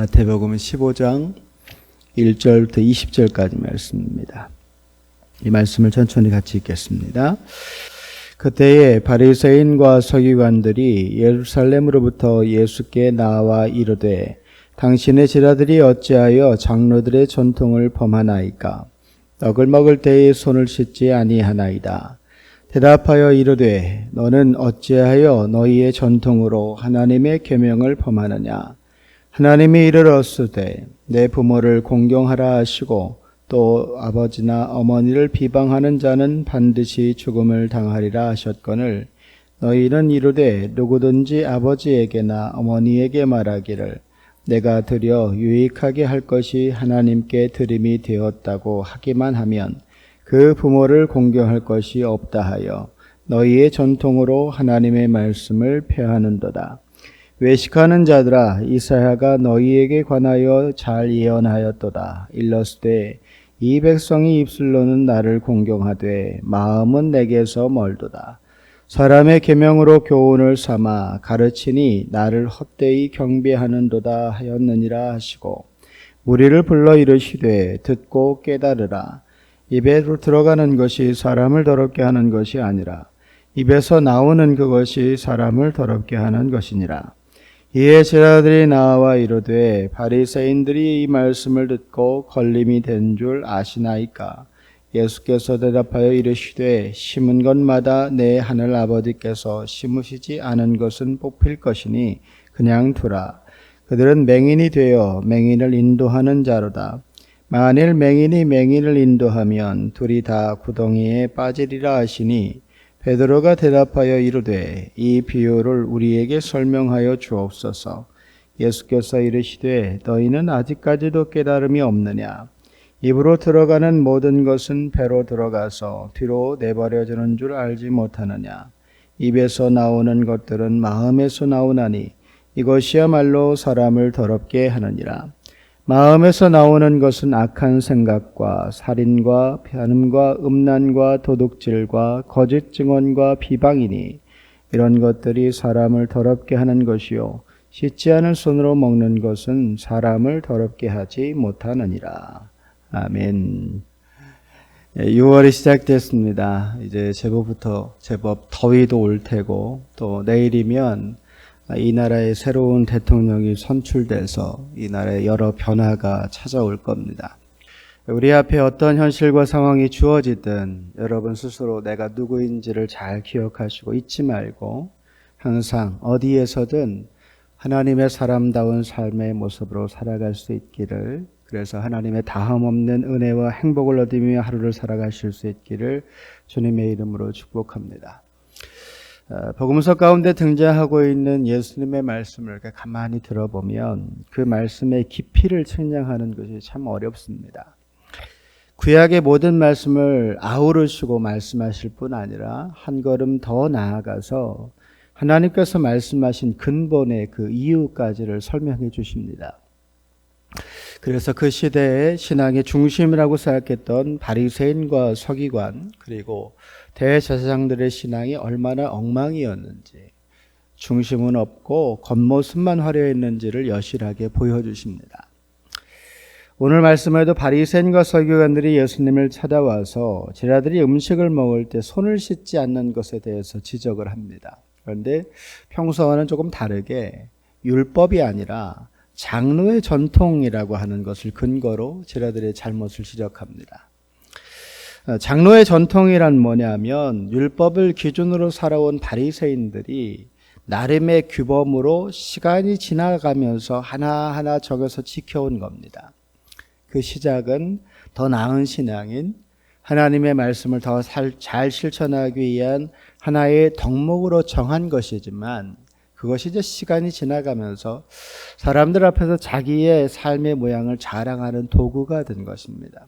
마태복음 15장 1절부터 20절까지 말씀입니다. 이 말씀을 천천히 같이 읽겠습니다. 그때에 바리새인과 서기관들이 예루살렘으로부터 예수께 나와 이르되 당신의 제자들이 어찌하여 장로들의 전통을 범하나이까? 떡을 먹을 때에 손을 씻지 아니하나이다. 대답하여 이르되 너는 어찌하여 너희의 전통으로 하나님의 계명을 범하느냐? 하나님이 이르렀으되 내 부모를 공경하라 하시고 또 아버지나 어머니를 비방하는 자는 반드시 죽음을 당하리라 하셨거늘 너희는 이르되 누구든지 아버지에게나 어머니에게 말하기를 내가 드려 유익하게 할 것이 하나님께 드림이 되었다고 하기만 하면 그 부모를 공경할 것이 없다 하여 너희의 전통으로 하나님의 말씀을 폐하는도다. 외식하는 자들아, 이사야가 너희에게 관하여 잘 예언하였도다. 일렀으되 이 백성이 입술로는 나를 공경하되 마음은 내게서 멀도다. 사람의 계명으로 교훈을 삼아 가르치니 나를 헛되이 경배하는도다 하였느니라 하시고 무리를 불러 이르시되 듣고 깨달으라. 입에로 들어가는 것이 사람을 더럽게 하는 것이 아니라 입에서 나오는 그것이 사람을 더럽게 하는 것이니라. 이에 제자들이 나와 이르되 바리새인들이 이 말씀을 듣고 걸림이 된 줄 아시나이까? 예수께서 대답하여 이르시되 심은 것마다 내 하늘 아버지께서 심으시지 않은 것은 뽑힐 것이니 그냥 두라. 그들은 맹인이 되어 맹인을 인도하는 자로다. 만일 맹인이 맹인을 인도하면 둘이 다 구덩이에 빠지리라 하시니 베드로가 대답하여 이르되 이 비유를 우리에게 설명하여 주옵소서. 예수께서 이르시되 너희는 아직까지도 깨달음이 없느냐? 입으로 들어가는 모든 것은 배로 들어가서 뒤로 내버려지는 줄 알지 못하느냐? 입에서 나오는 것들은 마음에서 나오나니 이것이야말로 사람을 더럽게 하느니라. 마음에서 나오는 것은 악한 생각과 살인과 간음과 음란과 도둑질과 거짓 증언과 비방이니 이런 것들이 사람을 더럽게 하는 것이요 씻지 않은 손으로 먹는 것은 사람을 더럽게 하지 못하느니라. 아멘. 6월이 시작됐습니다. 이제 제법 더위도 올 테고 또 내일이면 이 나라의 새로운 대통령이 선출돼서 이 나라에 여러 변화가 찾아올 겁니다. 우리 앞에 어떤 현실과 상황이 주어지든 여러분 스스로 내가 누구인지를 잘 기억하시고 잊지 말고 항상 어디에서든 하나님의 사람다운 삶의 모습으로 살아갈 수 있기를, 그래서 하나님의 다함없는 은혜와 행복을 얻으며 하루를 살아가실 수 있기를 주님의 이름으로 축복합니다. 복음서 가운데 등장하고 있는 예수님의 말씀을 이렇게 가만히 들어보면 그 말씀의 깊이를 측량하는 것이 참 어렵습니다. 구약의 모든 말씀을 아우르시고 말씀하실 뿐 아니라 한 걸음 더 나아가서 하나님께서 말씀하신 근본의 그 이유까지를 설명해 주십니다. 그래서 그 시대의 신앙의 중심이라고 생각했던 바리새인과 서기관 그리고 대제사장들의 신앙이 얼마나 엉망이었는지, 중심은 없고 겉모습만 화려했는지를 여실하게 보여주십니다. 오늘 말씀에도 바리새인과 서기관들이 예수님을 찾아와서 제자들이 음식을 먹을 때 손을 씻지 않는 것에 대해서 지적을 합니다. 그런데 평소와는 조금 다르게 율법이 아니라 장로의 전통이라고 하는 것을 근거로 제자들의 잘못을 지적합니다. 장로의 전통이란 뭐냐면 율법을 기준으로 살아온 바리새인들이 나름의 규범으로 시간이 지나가면서 하나하나 적어서 지켜온 겁니다. 그 시작은 더 나은 신앙인 하나님의 말씀을 더 잘 실천하기 위한 하나의 덕목으로 정한 것이지만 그것이 이제 시간이 지나가면서 사람들 앞에서 자기의 삶의 모양을 자랑하는 도구가 된 것입니다.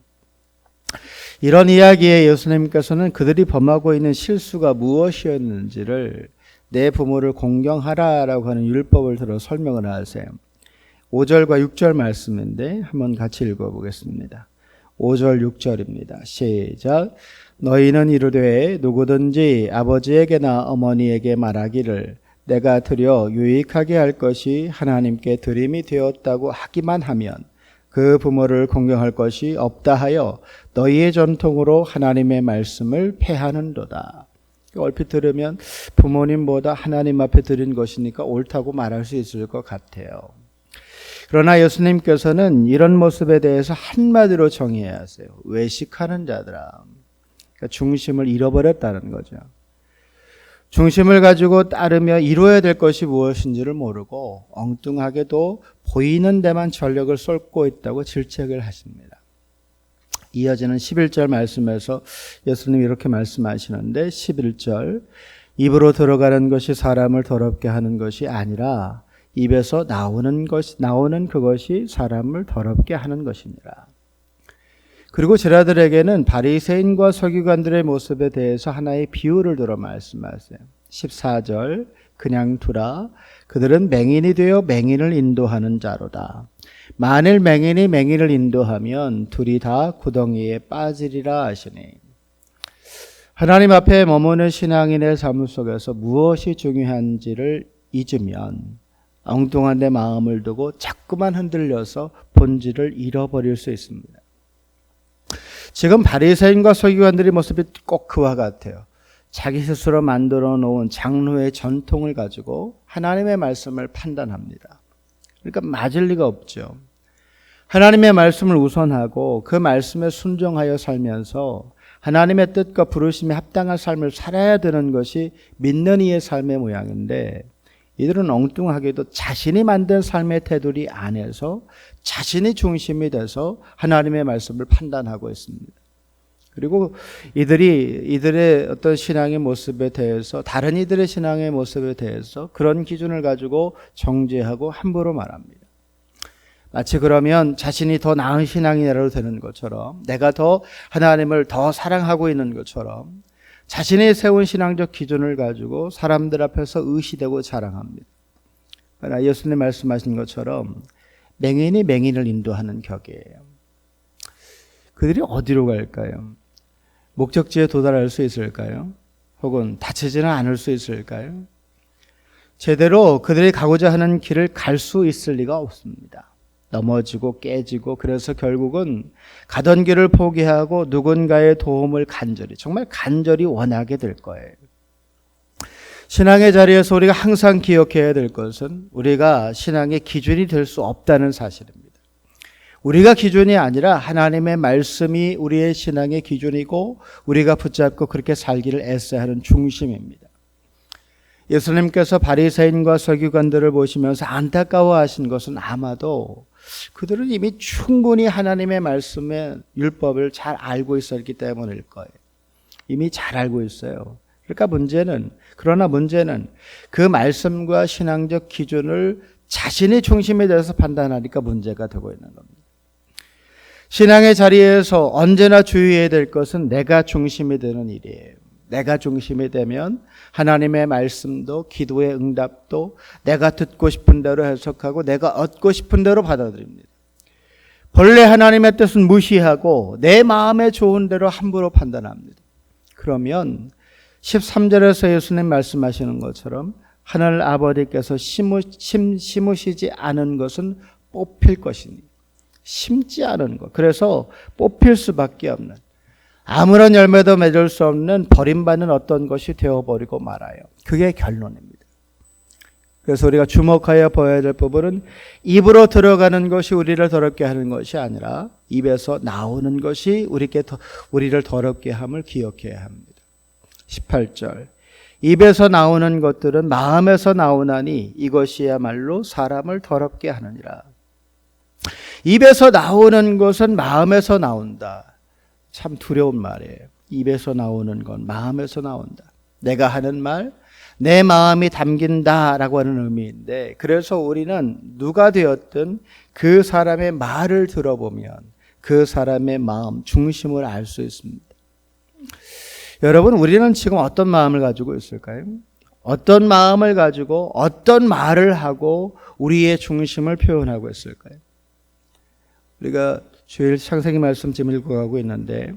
이런 이야기에 예수님께서는 그들이 범하고 있는 실수가 무엇이었는지를 내 부모를 공경하라라고 하는 율법을 들어 설명을 하세요. 5절과 6절 말씀인데 한번 같이 읽어보겠습니다. 5절 6절입니다. 시작. 너희는 이르되 누구든지 아버지에게나 어머니에게 말하기를 내가 드려 유익하게 할 것이 하나님께 드림이 되었다고 하기만 하면 그 부모를 공경할 것이 없다 하여 너희의 전통으로 하나님의 말씀을 폐하는도다. 얼핏 들으면 부모님보다 하나님 앞에 드린 것이니까 옳다고 말할 수 있을 것 같아요. 그러나 예수님께서는 이런 모습에 대해서 한마디로 정의해야 하세요. 외식하는 자들아. 그러니까 중심을 잃어버렸다는 거죠. 중심을 가지고 따르며 이루어야 될 것이 무엇인지를 모르고 엉뚱하게도 보이는 데만 전력을 쏟고 있다고 질책을 하십니다. 이어지는 11절 말씀에서 예수님이 이렇게 말씀하시는데 11절 입으로 들어가는 것이 사람을 더럽게 하는 것이 아니라 입에서 나오는 그것이 사람을 더럽게 하는 것이니라. 그리고 제자들에게는 바리새인과 서기관들의 모습에 대해서 하나의 비유를 들어 말씀하세요. 14절 그냥 두라. 그들은 맹인이 되어 맹인을 인도하는 자로다. 만일 맹인이 맹인을 인도하면 둘이 다 구덩이에 빠지리라 하시니. 하나님 앞에 머무는 신앙인의 삶 속에서 무엇이 중요한지를 잊으면 엉뚱한 데 마음을 두고 자꾸만 흔들려서 본질을 잃어버릴 수 있습니다. 지금 바리새인과 서기관들의 모습이 꼭 그와 같아요. 자기 스스로 만들어 놓은 장로의 전통을 가지고 하나님의 말씀을 판단합니다. 그러니까 맞을 리가 없죠. 하나님의 말씀을 우선하고 그 말씀에 순종하여 살면서 하나님의 뜻과 부르심에 합당한 삶을 살아야 되는 것이 믿는 이의 삶의 모양인데 이들은 엉뚱하게도 자신이 만든 삶의 테두리 안에서 자신이 중심이 돼서 하나님의 말씀을 판단하고 있습니다. 그리고 이들의 어떤 신앙의 모습에 대해서 다른 이들의 신앙의 모습에 대해서 그런 기준을 가지고 정죄하고 함부로 말합니다. 마치 그러면 자신이 더 나은 신앙이라도 되는 것처럼 내가 더 하나님을 더 사랑하고 있는 것처럼 자신이 세운 신앙적 기준을 가지고 사람들 앞에서 의시되고 자랑합니다. 그러나 예수님 말씀하신 것처럼 맹인이 맹인을 인도하는 격이에요. 그들이 어디로 갈까요? 목적지에 도달할 수 있을까요? 혹은 다치지는 않을 수 있을까요? 제대로 그들이 가고자 하는 길을 갈 수 있을 리가 없습니다. 넘어지고 깨지고 그래서 결국은 가던 길을 포기하고 누군가의 도움을 정말 간절히 원하게 될 거예요. 신앙의 자리에서 우리가 항상 기억해야 될 것은 우리가 신앙의 기준이 될 수 없다는 사실입니다. 우리가 기준이 아니라 하나님의 말씀이 우리의 신앙의 기준이고 우리가 붙잡고 그렇게 살기를 애써야 하는 중심입니다. 예수님께서 바리새인과 서기관들을 보시면서 안타까워하신 것은 아마도 그들은 이미 충분히 하나님의 말씀의 율법을 잘 알고 있었기 때문일 거예요. 이미 잘 알고 있어요. 그러나 문제는 그 말씀과 신앙적 기준을 자신이 중심이 돼서 판단하니까 문제가 되고 있는 겁니다. 신앙의 자리에서 언제나 주의해야 될 것은 내가 중심이 되는 일이에요. 내가 중심이 되면 하나님의 말씀도 기도의 응답도 내가 듣고 싶은 대로 해석하고 내가 얻고 싶은 대로 받아들입니다. 본래 하나님의 뜻은 무시하고 내 마음에 좋은 대로 함부로 판단합니다. 그러면 13절에서 예수님 말씀하시는 것처럼 하늘 아버지께서 심으시지 않은 것은 뽑힐 것이니 심지 않은 것. 그래서 뽑힐 수밖에 없는 아무런 열매도 맺을 수 없는 버림받는 어떤 것이 되어버리고 말아요. 그게 결론입니다. 그래서 우리가 주목하여 보아야 될 부분은 입으로 들어가는 것이 우리를 더럽게 하는 것이 아니라 입에서 나오는 것이 우리를 더럽게 함을 기억해야 합니다. 18절 입에서 나오는 것들은 마음에서 나오나니 이것이야말로 사람을 더럽게 하느니라. 입에서 나오는 것은 마음에서 나온다. 참 두려운 말이에요. 입에서 나오는 건 마음에서 나온다. 내가 하는 말, 내 마음이 담긴다라고 하는 의미인데 그래서 우리는 누가 되었든 그 사람의 말을 들어보면 그 사람의 마음 중심을 알 수 있습니다. 여러분, 우리는 지금 어떤 마음을 가지고 있을까요? 어떤 마음을 가지고 어떤 말을 하고 우리의 중심을 표현하고 있을까요? 우리가 주일 창세기 말씀 지금 읽어가고 있는데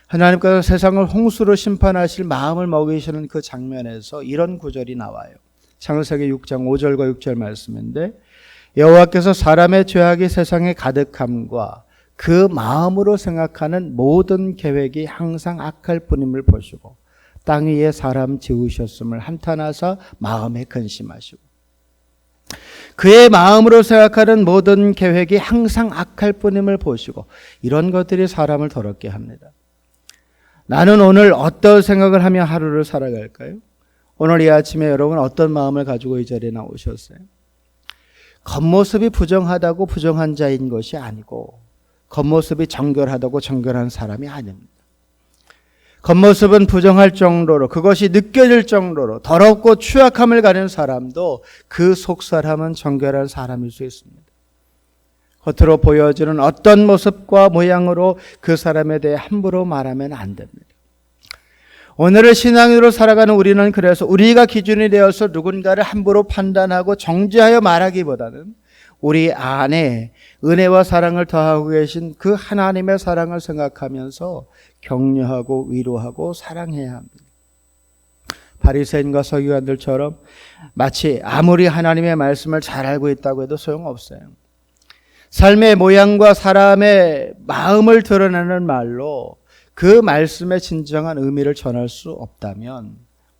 하나님께서 세상을 홍수로 심판하실 마음을 먹이시는 그 장면에서 이런 구절이 나와요. 창세기 6장 5절과 6절 말씀인데 여호와께서 사람의 죄악이 세상에 가득함과 그 마음으로 생각하는 모든 계획이 항상 악할 뿐임을 보시고 땅 위에 사람 지으셨음을 한탄하사 마음에 근심하시고 그의 마음으로 생각하는 모든 계획이 항상 악할 뿐임을 보시고 이런 것들이 사람을 더럽게 합니다. 나는 오늘 어떤 생각을 하며 하루를 살아갈까요? 오늘 이 아침에 여러분 어떤 마음을 가지고 이 자리에 나오셨어요? 겉모습이 부정하다고 부정한 자인 것이 아니고 겉모습이 정결하다고 정결한 사람이 아닙니다. 겉모습은 부정할 정도로 그것이 느껴질 정도로 더럽고 추악함을 가진 사람도 그 속 사람은 정결한 사람일 수 있습니다. 겉으로 보여지는 어떤 모습과 모양으로 그 사람에 대해 함부로 말하면 안 됩니다. 오늘을 신앙으로 살아가는 우리는 그래서 우리가 기준이 되어서 누군가를 함부로 판단하고 정죄하여 말하기보다는 우리 안에 은혜와 사랑을 더하고 계신 그 하나님의 사랑을 생각하면서 격려하고 위로하고 사랑해야 합니다. 바리새인과 서기관들처럼 마치 아무리 하나님의 말씀을 잘 알고 있다고 해도 소용없어요. 삶의 모양과 사람의 마음을 드러내는 말로 그 말씀의 진정한 의미를 전할 수 없다면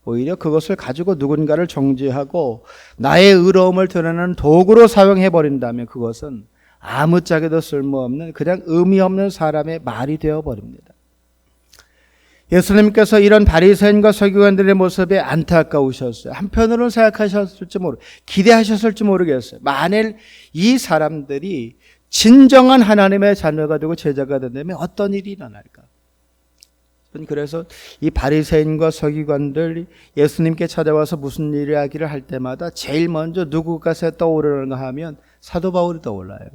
오히려 그것을 가지고 누군가를 정죄하고 나의 의로움을 드러내는 도구로 사용해버린다면 그것은 아무짝에도 쓸모없는 그냥 의미 없는 사람의 말이 되어버립니다. 예수님께서 이런 바리새인과 서기관들의 모습에 안타까우셨어요. 한편으로는 생각하셨을지 기대하셨을지 모르겠어요. 만일 이 사람들이 진정한 하나님의 자녀가 되고 제자가 된다면 어떤 일이 일어날까? 그래서 이 바리새인과 서기관들 예수님께 찾아와서 무슨 이야기를 할 때마다 제일 먼저 누구가 떠오르는가 하면 사도 바울이 떠올라요.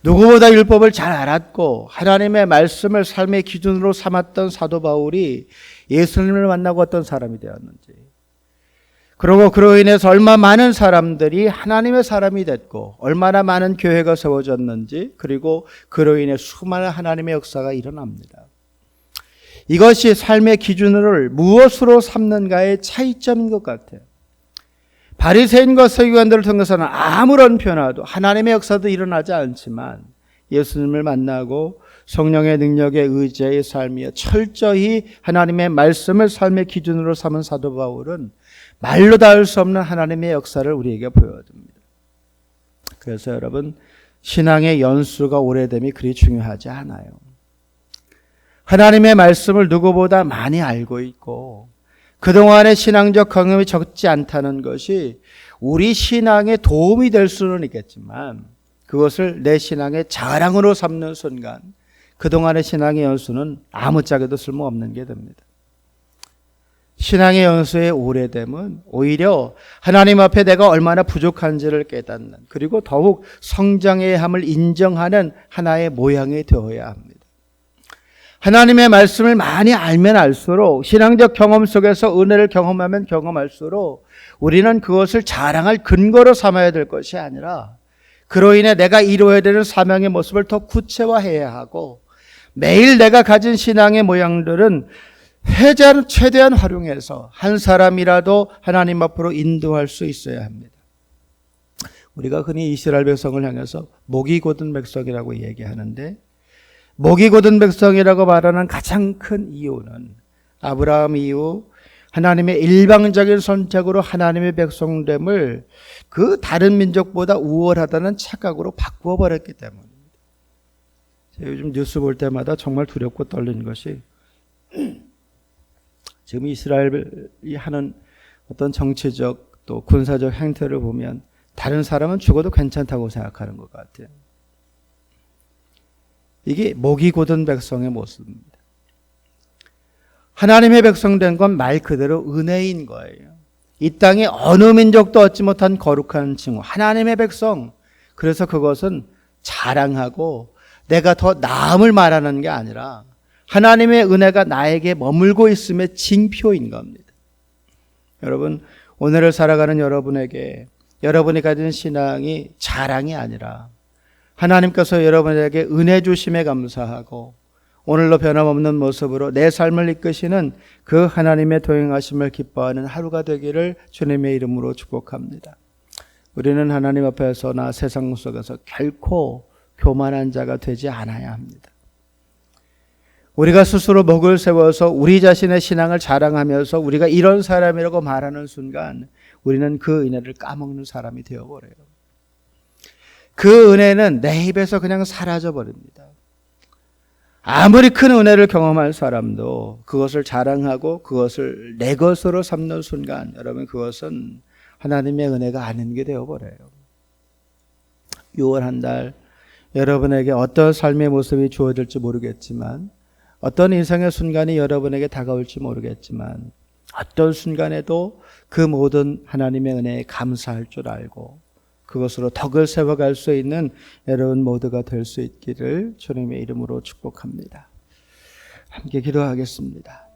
누구보다 율법을 잘 알았고 하나님의 말씀을 삶의 기준으로 삼았던 사도 바울이 예수님을 만나고 어떤 사람이 되었는지, 그리고 그로 인해서 얼마나 많은 사람들이 하나님의 사람이 됐고 얼마나 많은 교회가 세워졌는지, 그리고 그로 인해 수많은 하나님의 역사가 일어납니다. 이것이 삶의 기준을 무엇으로 삼는가의 차이점인 것 같아요. 바리새인과 서기관들을 통해서는 아무런 변화도 하나님의 역사도 일어나지 않지만 예수님을 만나고 성령의 능력에 의지의 삶이여 철저히 하나님의 말씀을 삶의 기준으로 삼은 사도 바울은 말로 닿을 수 없는 하나님의 역사를 우리에게 보여줍니다. 그래서 여러분, 신앙의 연수가 오래됨이 그리 중요하지 않아요. 하나님의 말씀을 누구보다 많이 알고 있고 그동안의 신앙적 경험이 적지 않다는 것이 우리 신앙에 도움이 될 수는 있겠지만 그것을 내 신앙의 자랑으로 삼는 순간 그동안의 신앙의 연수는 아무짝에도 쓸모없는 게 됩니다. 신앙의 연수의 오래됨은 오히려 하나님 앞에 내가 얼마나 부족한지를 깨닫는, 그리고 더욱 성장해야 함을 인정하는 하나의 모양이 되어야 합니다. 하나님의 말씀을 많이 알면 알수록, 신앙적 경험 속에서 은혜를 경험하면 경험할수록 우리는 그것을 자랑할 근거로 삼아야 될 것이 아니라 그로 인해 내가 이루어야 되는 사명의 모습을 더 구체화해야 하고, 매일 내가 가진 신앙의 모양들은 최대한 활용해서 한 사람이라도 하나님 앞으로 인도할 수 있어야 합니다. 우리가 흔히 이스라엘 백성을 향해서 목이 곧은 백성이라고 얘기하는데, 목이 곧은 백성이라고 말하는 가장 큰 이유는 아브라함 이후 하나님의 일방적인 선택으로 하나님의 백성됨을 그 다른 민족보다 우월하다는 착각으로 바꾸어 버렸기 때문입니다. 제가 요즘 뉴스 볼 때마다 정말 두렵고 떨리는 것이, 지금 이스라엘이 하는 어떤 정치적 또 군사적 행태를 보면 다른 사람은 죽어도 괜찮다고 생각하는 것 같아요. 이게 목이 곧은 백성의 모습입니다. 하나님의 백성 된 건 말 그대로 은혜인 거예요. 이 땅에 어느 민족도 얻지 못한 거룩한 칭호, 하나님의 백성. 그래서 그것은 자랑하고 내가 더 나음을 말하는 게 아니라 하나님의 은혜가 나에게 머물고 있음의 징표인 겁니다. 여러분, 오늘을 살아가는 여러분에게 여러분이 가진 신앙이 자랑이 아니라 하나님께서 여러분에게 은혜 주심에 감사하고 오늘도 변함없는 모습으로 내 삶을 이끄시는 그 하나님의 동행하심을 기뻐하는 하루가 되기를 주님의 이름으로 축복합니다. 우리는 하나님 앞에서나 세상 속에서 결코 교만한 자가 되지 않아야 합니다. 우리가 스스로 목을 세워서 우리 자신의 신앙을 자랑하면서 우리가 이런 사람이라고 말하는 순간 우리는 그 은혜를 까먹는 사람이 되어버려요. 그 은혜는 내 입에서 그냥 사라져버립니다. 아무리 큰 은혜를 경험한 사람도 그것을 자랑하고 그것을 내 것으로 삼는 순간 여러분 그것은 하나님의 은혜가 아닌 게 되어버려요. 6월 한 달 여러분에게 어떤 삶의 모습이 주어질지 모르겠지만 어떤 인생의 순간이 여러분에게 다가올지 모르겠지만 어떤 순간에도 그 모든 하나님의 은혜에 감사할 줄 알고 그것으로 덕을 세워갈 수 있는 여러분 모두가 될 수 있기를 주님의 이름으로 축복합니다. 함께 기도하겠습니다.